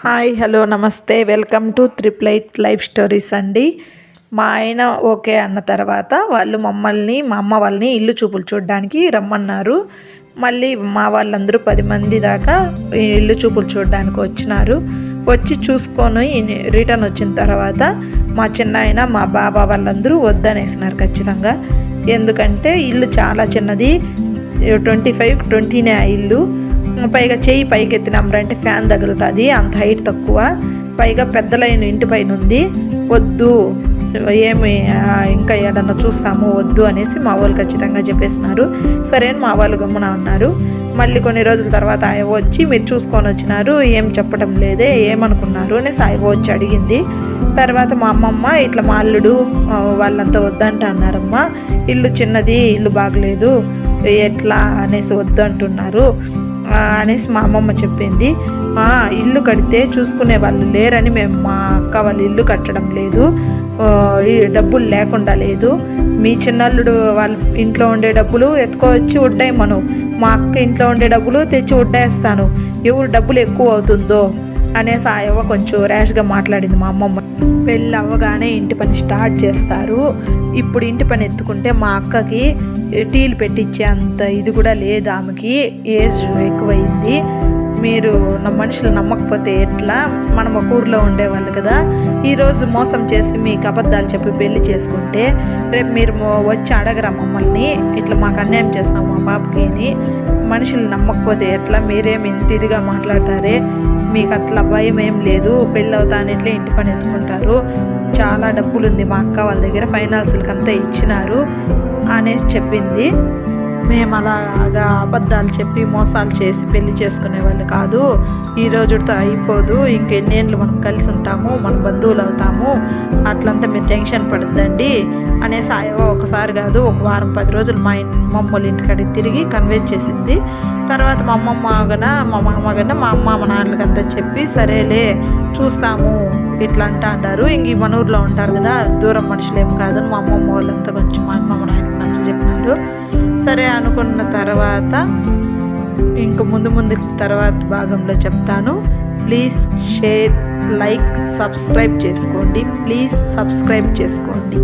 Hi hello నమస్తే welcome to త్రిప్లైట్ life stories అండి. మా ఆయన ఓకే అన్న తర్వాత వాళ్ళు మమ్మల్ని మా అమ్మ వాళ్ళని ఇల్లు చూపులు చూడడానికి రమ్మన్నారు. మళ్ళీ మా వాళ్ళందరూ 10 మంది దాకా ఇల్లు చూపులు చూడడానికి వచ్చినారు. వచ్చి చూసుకొని రిటర్న్ వచ్చిన తర్వాత మా చిన్నాయన మా బాబా వాళ్ళందరూ వద్దనేసినారు ఖచ్చితంగా. ఎందుకంటే ఇల్లు చాలా చిన్నది, 25-20నే ఆ ఇల్లు. పైగా చెయ్యి పైకి ఎత్తినామంటే ఫ్యాన్ తగులుతుంది, అంత హైట్ తక్కువ. పైగా పెద్ద లైన్ ఇంటి పైన ఉంది, వద్దు ఏమి ఇంకా ఏదన్నా చూస్తాము వద్దు అనేసి మా వాళ్ళు ఖచ్చితంగా చెప్పేసినారు. సరే అని మా వాళ్ళు గమ్మున ఉన్నారు. మళ్ళీ కొన్ని రోజుల తర్వాత ఆయన వచ్చి మీరు చూసుకొని వచ్చినారు, ఏం చెప్పడం లేదే ఏమనుకున్నారు అనేసి ఆయన వచ్చి అడిగింది. తర్వాత మా అమ్మమ్మ ఇట్లా మా అల్లుడు వాళ్ళంతా వద్దంట అన్నారమ్మా, ఇల్లు చిన్నది, ఇల్లు బాగలేదు, ఎట్లా అనేసి వద్దు అంటున్నారు అనేసి మా అమ్మమ్మ చెప్పింది. ఇల్లు కడితే చూసుకునే వాళ్ళు లేరని మేము మా అక్క వాళ్ళు ఇల్లు కట్టడం లేదు, డబ్బులు లేకుండా లేదు. మీ చిన్నల్లుడు వాళ్ళ ఇంట్లో ఉండే డబ్బులు ఎత్తుకోవచ్చి వడ్డాయమను, మా అక్క ఇంట్లో ఉండే డబ్బులు తెచ్చి వడ్డేస్తాను, ఎవరు డబ్బులు ఎక్కువ అవుతుందో అనేసి ఆ యవ్వ కొంచెం ర్యాష్గా మాట్లాడింది మా అమ్మమ్మ. పెళ్ళి అవ్వగానే ఇంటి పని స్టార్ట్ చేస్తారు. ఇప్పుడు ఇంటి పని ఎత్తుకుంటే మా అక్కకి టీలు పెట్టించే అంత ఇది కూడా లేదు, ఆమెకి ఏజ్ ఎక్కువైంది. మీరు మనుషులు నమ్మకపోతే ఎట్లా, మనం ఒక ఊర్లో ఉండేవాళ్ళు కదా, ఈరోజు మోసం చేసి మీకు అబద్ధాలు చెప్పి పెళ్లి చేసుకుంటే రేపు మీరు వచ్చి అడగరా మమ్మల్ని ఇట్లా మాకు అన్యాయం చేస్తాం మా పాపకి అని. మనుషులు నమ్మకపోతే ఎట్లా, మీరేమి ఇంత ఇదిగా మాట్లాడతారే, మీకు అట్లా భయం ఏం లేదు, పెళ్ళి అవుతాను ఇట్లా ఇంటి పని ఎత్తుకుంటారు, చాలా డబ్బులు ఉంది మా అక్క వాళ్ళ దగ్గర, ఫైనాన్సులకి అంతా ఇచ్చినారు అనేసి చెప్పింది. మేము అలాగా అబద్ధాలు చెప్పి మోసాలు చేసి పెళ్లి చేసుకునే వాళ్ళు కాదు, ఈ రోజుతో అయిపోదు, ఇంకెన్నేళ్ళు మనం కలిసి ఉంటాము, మన బంధువులు అవుతాము, అట్లంతా మీరు టెన్షన్ పడద్దండి అనేసి ఆయో ఒకసారి కాదు ఒక వారం 10 రోజులు మా అమ్మమ్మ ఇంటికాడికి తిరిగి కన్విన్స్ చేసింది. తర్వాత మా అమ్మమ్మ మా మామ కన్నా మా అమ్మ మా నాన్నలకంతా చెప్పి సరేలే చూస్తాము ఇట్లా అంటారు. ఇంక మన ఊర్లో ఉంటారు కదా, దూరం మనుషులు ఏం కాదని మా అమ్మమ్మ వాళ్ళంతా కొంచెం మా అమ్మమ్మ నాయనకి నచ్చ చెప్పినారు. సరే అనుకున్న తర్వాత ఇంక ముందు తర్వాత భాగంలో చెప్తాను. ప్లీజ్ షేర్, లైక్, సబ్స్క్రైబ్ చేసుకోండి. ప్లీజ్ సబ్స్క్రైబ్ చేసుకోండి.